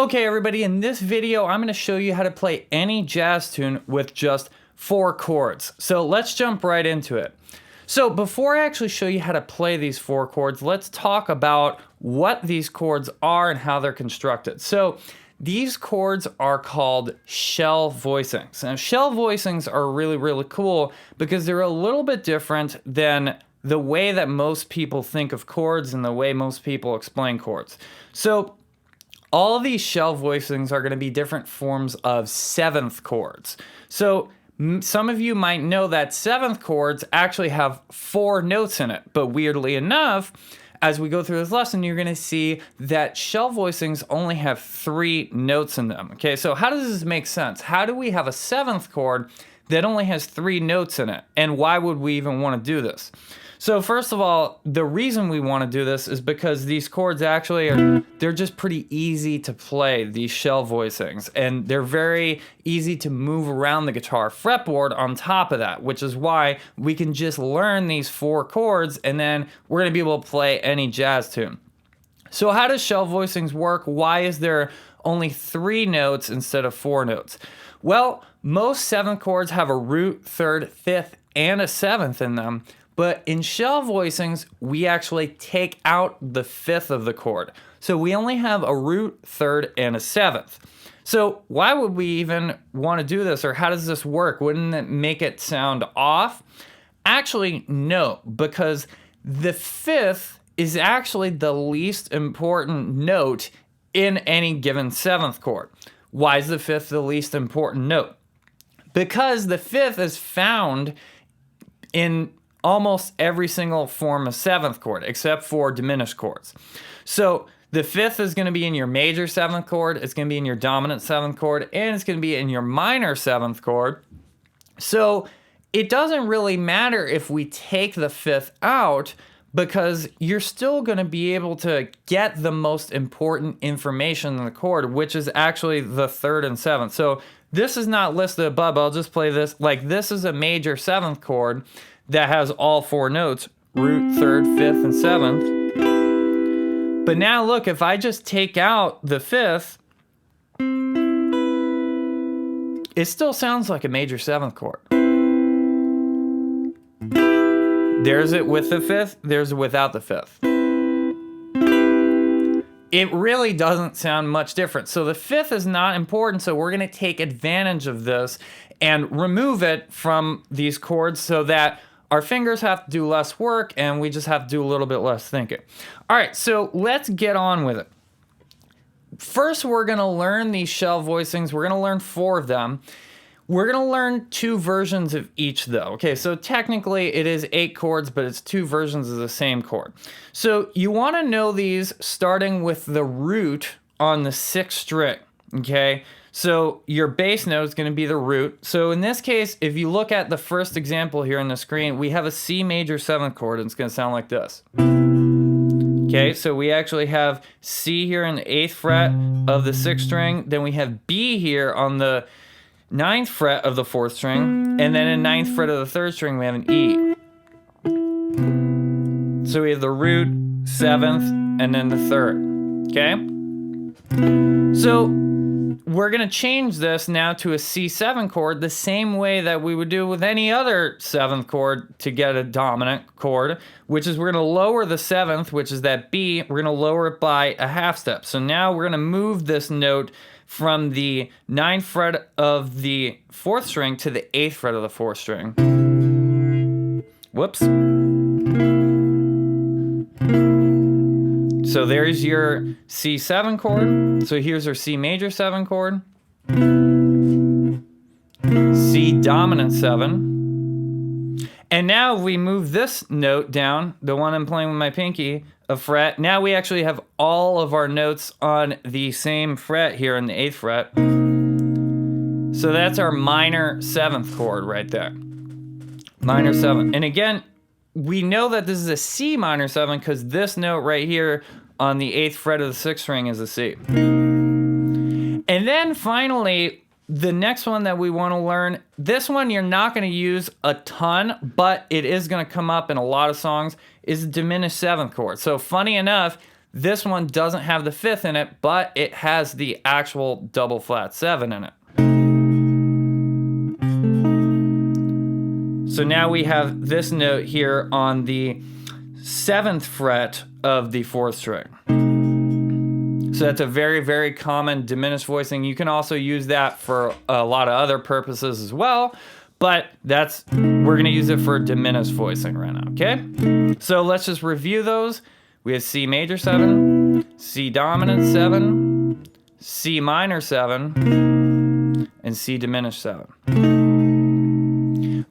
Okay, everybody, in this video, I'm going to show you how to play any jazz tune with just 4 chords. So let's jump right into it. So before I actually show you how to play these 4 chords, let's talk about what these chords are and how they're constructed. So these chords are called shell voicings. Now, shell voicings are really cool because they're a little bit different than the way that most people think of chords and the way most people explain chords. So all of these shell voicings are going to be different forms of 7th chords. So some of you might know that 7th chords actually have 4 notes in it, but weirdly enough, as we go through this lesson, you're going to see that shell voicings only have 3 notes in them. Okay, so how does this make sense? How do we have a 7th chord that only has 3 notes in it? And why would we even want to do this? So first of all, the reason we want to do this is because these chords actually they're just pretty easy to play, these shell voicings, and they're very easy to move around the guitar fretboard on top of that, which is why we can just learn these 4 chords and then we're going to be able to play any jazz tune. So how does shell voicings work? Why is there only 3 notes instead of 4 notes? Well, most 7th chords have a root, 3rd, 5th, and a 7th in them. But in shell voicings, we actually take out the 5th of the chord. So we only have a root, 3rd, and a 7th. So why would we even want to do this, or how does this work? Wouldn't it make it sound off? Actually, no, because the 5th is actually the least important note in any given 7th chord. Why is the 5th the least important note? Because the 5th is found in almost every single form of 7th chord, except for diminished chords. So the 5th is going to be in your major 7th chord, it's going to be in your dominant 7th chord, and it's going to be in your minor 7th chord. So it doesn't really matter if we take the 5th out, because you're still going to be able to get the most important information in the chord, which is actually the 3rd and 7th. So this is not listed above, I'll just play this. Like, this is a major 7th chord that has all 4 notes, root, 3rd, 5th, and 7th. But now look, if I just take out the 5th, it still sounds like a major 7th chord. There's it with the 5th, there's it without the 5th. It really doesn't sound much different. So the 5th is not important, so we're going to take advantage of this and remove it from these chords so that our fingers have to do less work and we just have to do a little bit less thinking. All right, so let's get on with it. First, we're going to learn these shell voicings. We're going to learn 4 of them. We're going to learn 2 versions of each, though. Okay, so technically it is 8 chords, but it's 2 versions of the same chord. So you want to know these starting with the root on the 6th string, okay? So your bass note is going to be the root. So in this case, if you look at the first example here on the screen, we have a C major 7th chord, and it's going to sound like this. Okay, so we actually have C here in the 8th fret of the 6th string. Then we have B here on the 9th fret of the 4th string. And then in 9th fret of the 3rd string, we have an E. So we have the root, 7th, and then the 3rd. Okay? So we're going to change this now to a C7 chord the same way that we would do with any other 7th chord to get a dominant chord, which is we're going to lower the 7th, which is that B, we're going to lower it by a half step. So now we're going to move this note from the 9th fret of the 4th string to the 8th fret of the 4th string. Whoops. So there's your C7 chord. So here's our C major 7 chord. C dominant 7. And now if we move this note down, the one I'm playing with my pinky, a fret, now we actually have all of our notes on the same fret here in the 8th fret. So that's our minor 7th chord right there. Minor 7. And again, we know that this is a C minor 7 because this note right here on the 8th fret of the 6th string is a C. And then finally, the next one that we want to learn, this one you're not going to use a ton, but it is going to come up in a lot of songs, is a diminished 7th chord. So funny enough, This one doesn't have the fifth in it, but it has the actual double flat 7 in it. So now we have this note here on the 7th fret of the 4th string. So that's a very, very common diminished voicing. You can also use that for a lot of other purposes as well, but we're gonna use it for diminished voicing right now, okay? So let's just review those. We have C major 7, C dominant 7, C minor 7, and C diminished 7.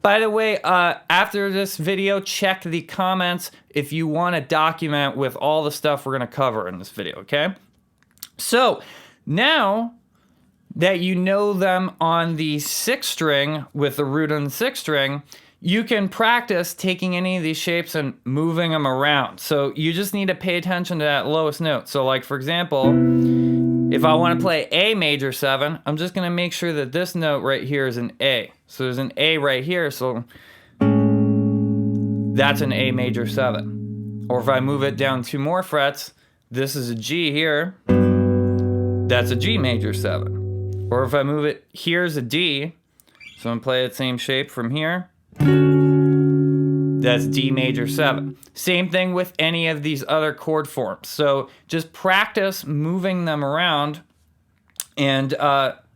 By the way, after this video, check the comments if you want a document with all the stuff we're gonna cover in this video, okay? So now that you know them on the 6th string with the root on the 6th string, you can practice taking any of these shapes and moving them around. So you just need to pay attention to that lowest note. So like for example, if I want to play A major 7, I'm just going to make sure that this note right here is an A. So there's an A right here, so that's an A major 7. Or if I move it down 2 more frets, this is a G here, that's a G major 7. Or if I move it, here's a D, so I'm going to play the same shape from here, that's D major 7. Same thing with any of these other chord forms. So just practice moving them around. And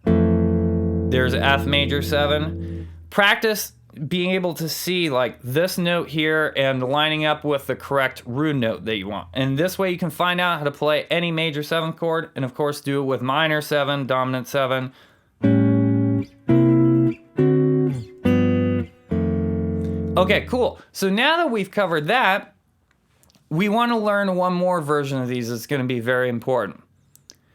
there's F major 7. Practice being able to see like this note here and lining up with the correct root note that you want. And this way you can find out how to play any major 7th chord, and of course do it with minor 7, dominant 7. Okay, cool. So now that we've covered that, we want to learn one more version of these that's going to be very important.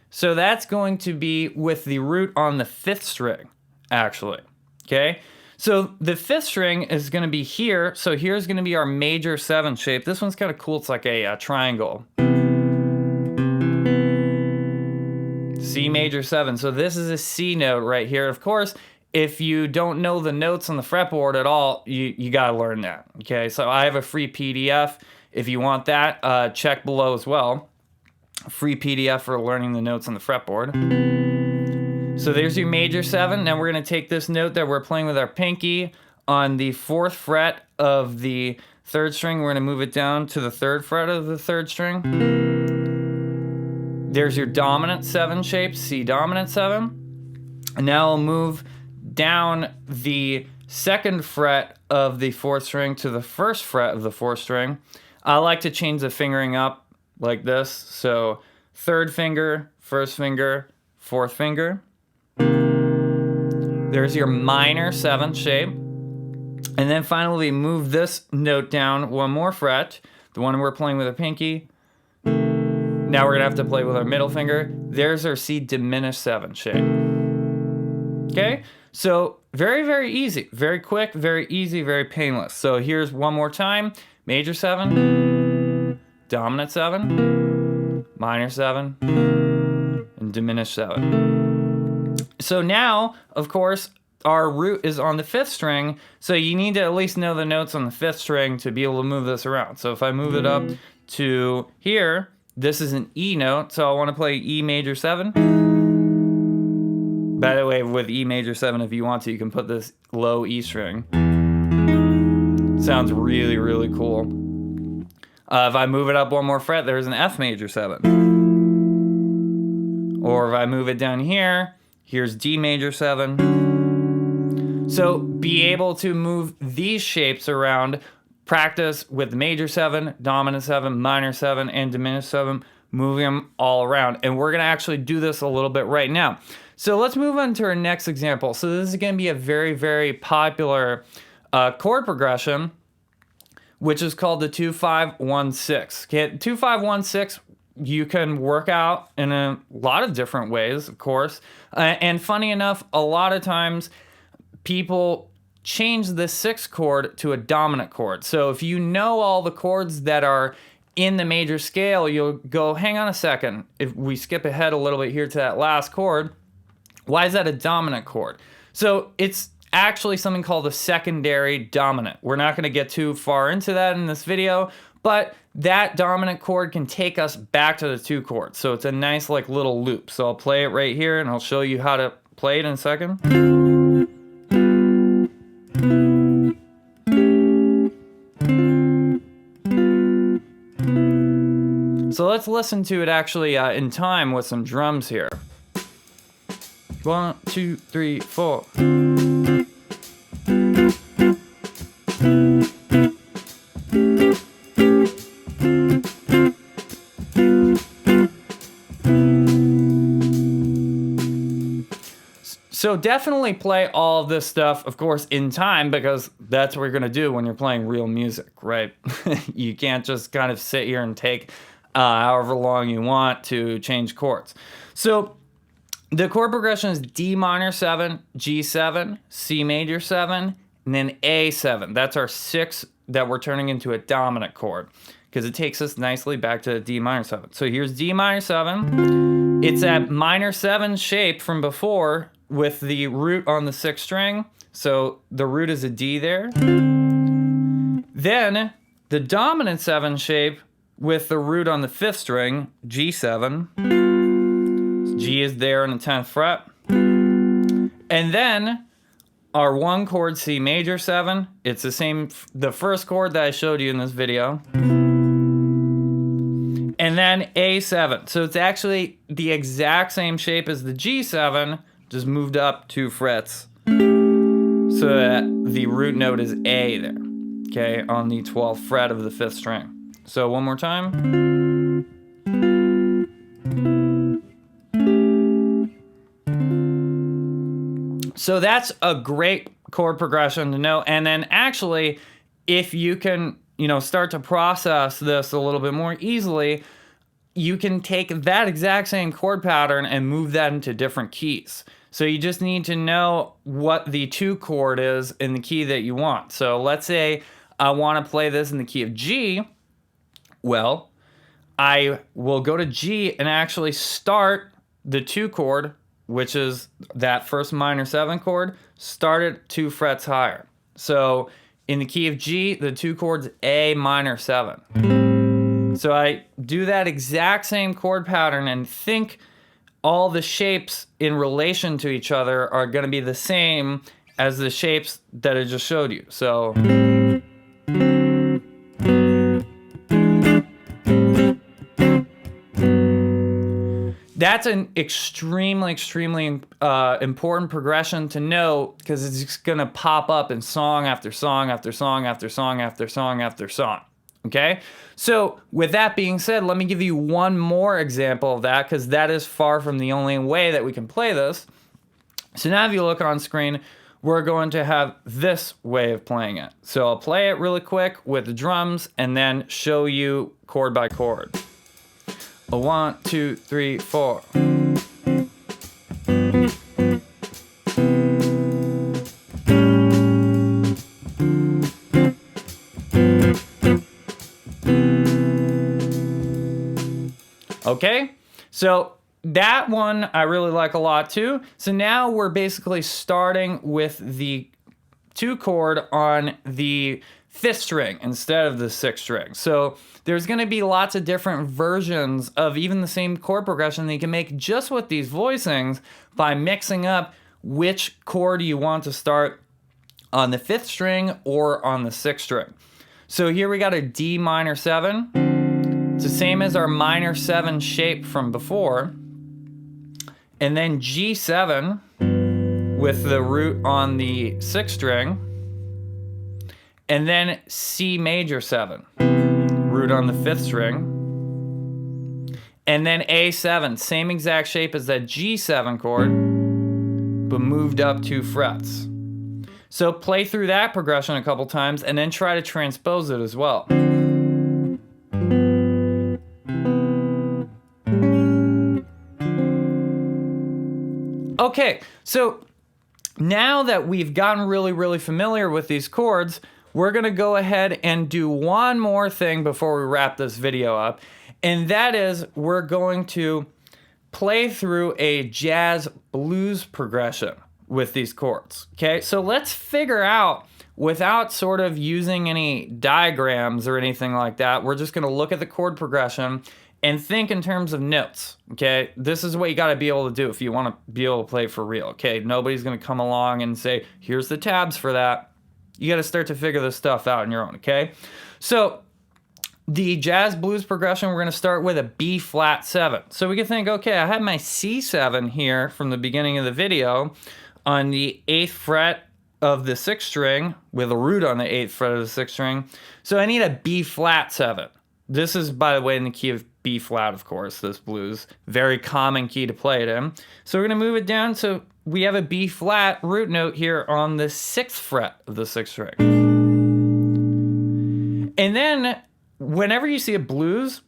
So that's going to be with the root on the 5th string, actually. Okay? So the 5th string is going to be here. So here's going to be our major 7 shape. This one's kind of cool. It's like a triangle. C major 7. So this is a C note right here. Of course, if you don't know the notes on the fretboard at all, you gotta learn that, okay? So I have a free PDF. If you want that, check below as well. Free PDF for learning the notes on the fretboard. So there's your major 7. Now we're gonna take this note that we're playing with our pinky on the 4th fret of the 3rd string. We're gonna move it down to the 3rd fret of the 3rd string. There's your dominant 7 shape, C dominant 7. And now I'll move down the 2nd fret of the 4th string to the 1st fret of the 4th string. I like to change the fingering up like this. So 3rd finger, 1st finger, 4th finger. There's your minor 7th shape. And then finally move this note down 1 more fret, the one we're playing with a pinky. Now we're gonna have to play with our middle finger. There's our C diminished 7 shape. Okay? So very, very easy, very quick, very easy, very painless. So here's one more time. Major 7, dominant 7, minor 7, and diminished 7. So now, of course, our root is on the 5th string, so you need to at least know the notes on the 5th string to be able to move this around. So if I move it up to here, this is an E note, so I want to play E major 7. By the way, with E major 7, if you want to, you can put this low E string. Sounds really, really cool. If I move it up 1 more fret, there's an F major 7. Or if I move it down here, here's D major 7. So be able to move these shapes around. Practice with major 7, dominant 7, minor 7, and diminished 7, moving them all around. And we're gonna actually do this a little bit right now. So let's move on to our next example. So this is going to be a very, very popular chord progression, which is called the 2-5-1-6. Okay, 2-5-1-6 you can work out in a lot of different ways, of course. And funny enough, a lot of times people change the 6th chord to a dominant chord. So if you know all the chords that are in the major scale, you'll go, hang on a second. If we skip ahead a little bit here to that last chord, why is that a dominant chord? So it's actually something called a secondary dominant. We're not going to get too far into that in this video, but that dominant chord can take us back to the 2 chords. So it's a nice like little loop. So I'll play it right here and I'll show you how to play it in a second. So let's listen to it actually in time with some drums here. 1, 2, 3, 4. So definitely play all of this stuff, of course, in time, because that's what you're gonna do when you're playing real music, right? You can't just kind of sit here and take however long you want to change chords. So the chord progression is D minor 7, G7, C major 7, and then A7. That's our 6 that we're turning into a dominant chord, because it takes us nicely back to D minor 7. So here's D minor 7. It's that minor 7 shape from before with the root on the 6th string. So the root is a D there. Then the dominant 7 shape with the root on the 5th string, G7. G is there in the 10th fret. And then our 1 chord C major 7, it's the same, the first chord that I showed you in this video. And then A7. So it's actually the exact same shape as the G7, just moved up 2 frets. So that the root note is A there, okay, on the 12th fret of the 5th string. So one more time. So that's a great chord progression to know. And then actually, if you can, start to process this a little bit more easily, you can take that exact same chord pattern and move that into different keys. So you just need to know what the 2 chord is in the key that you want. So let's say I want to play this in the key of G. Well, I will go to G and actually start the 2 chord, which is that first minor 7 chord, start it 2 frets higher. So in the key of G, the 2 chord's A minor 7. So I do that exact same chord pattern and think all the shapes in relation to each other are going to be the same as the shapes that I just showed you. So that's an extremely important progression to know, because it's just going to pop up in song after song after song after song after song after song. Okay, so with that being said, let me give you one more example of that, because that is far from the only way that we can play this. So now if you look on screen, we're going to have this way of playing it. So I'll play it really quick with the drums and then show you chord by chord. 1, 2, 3, 4. Okay, so that one I really like a lot too. So now we're basically starting with the 2 chord on the 5th string instead of the 6th string. So there's going to be lots of different versions of even the same chord progression that you can make just with these voicings by mixing up which chord you want to start on the 5th string or on the 6th string. So here we got a D minor 7. It's the same as our minor 7 shape from before. And then G7 with the root on the 6th string. And then C major 7, root on the 5th string. And then A7, same exact shape as that G7 chord, but moved up 2 frets. So play through that progression a couple times and then try to transpose it as well. Okay, so now that we've gotten really familiar with these chords, we're going to go ahead and do one more thing before we wrap this video up, and that is we're going to play through a jazz blues progression with these chords. Okay, so let's figure out without sort of using any diagrams or anything like that. We're just going to look at the chord progression and think in terms of notes, okay? This is what you got to be able to do if you want to be able to play for real, okay? Nobody's going to come along and say, here's the tabs for that. You got to start to figure this stuff out on your own, okay? So the jazz blues progression, we're going to start with a B flat 7. So we can think, okay, I have my C7 here from the beginning of the video on the 8th fret of the 6th string with a root on the 8th fret of the 6th string. So I need a B flat 7. This is, by the way, in the key of B flat, of course, this blues. Very common key to play it in. So we're going to move it down so we have a B flat root note here on the 6th fret of the 6th string. And then whenever you see a blues,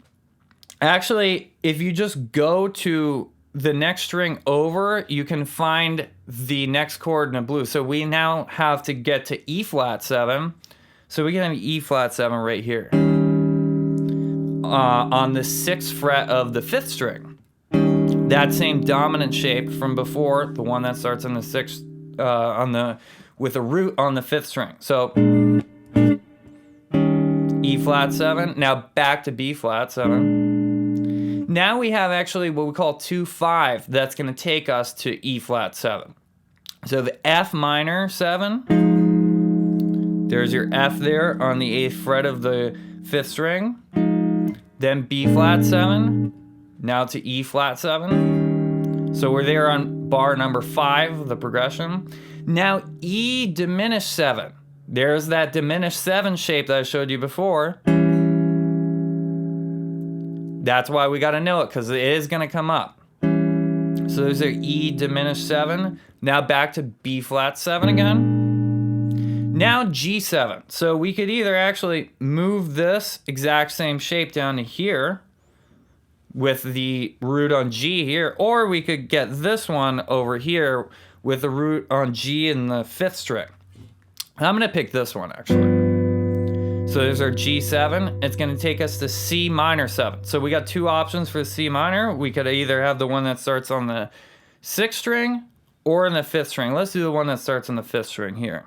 actually, if you just go to the next string over, you can find the next chord in a blues. So we now have to get to E flat 7. So we can have E flat 7 right here. On the 6th fret of the 5th string. That same dominant shape from before, the one that starts on the 6th, with a root on the 5th string. So E flat 7, now back to B flat 7. Now we have actually what we call 2-5, that's going to take us to E flat 7. So the F minor 7, there's your F there on the 8th fret of the 5th string. Then B flat 7, now to E flat 7. So we're there on bar number 5 of the progression. Now E diminished 7. There's that diminished 7 shape that I showed you before. That's why we got to know it, because it is going to come up. So there's our E diminished 7. Now back to B flat 7 again. Now G7. So we could either actually move this exact same shape down to here with the root on G here, or we could get this one over here with the root on G in the 5th string. I'm going to pick this one actually. So there's our G7. It's going to take us to C minor 7. So we got two options for C minor. We could either have the one that starts on the 6th string or in the 5th string. Let's do the one that starts on the 5th string here.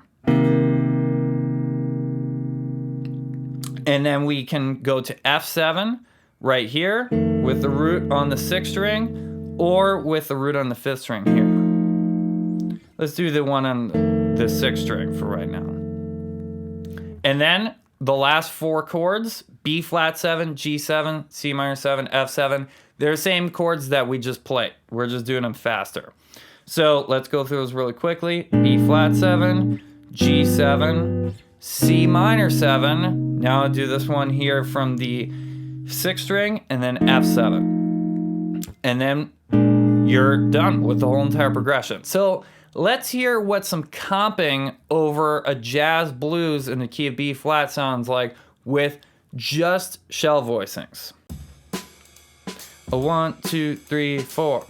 And then we can go to F7 right here with the root on the 6th string or with the root on the 5th string here. Let's do the one on the 6th string for right now. And then the last 4 chords, B flat 7, G7, C minor 7, F7, they're the same chords that we just played. We're just doing them faster. So let's go through those really quickly. B flat 7, G7, C minor 7. Now I'll do this one here from the 6th string and then F7. And then you're done with the whole entire progression. So let's hear what some comping over a jazz blues in the key of B flat sounds like with just shell voicings. 1, 2, 3, 4.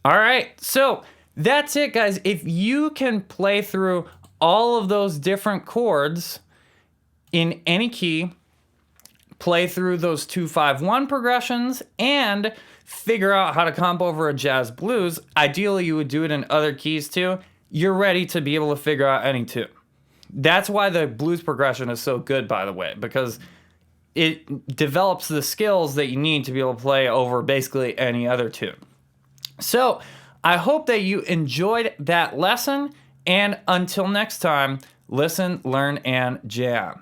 All right, so that's it, guys. If you can play through all of those different chords in any key, play through those 2-5-1 progressions, and figure out how to comp over a jazz blues, ideally you would do it in other keys too, you're ready to be able to figure out any tune. That's why the blues progression is so good, by the way, because it develops the skills that you need to be able to play over basically any other tune. So I hope that you enjoyed that lesson, and until next time, listen, learn, and jam.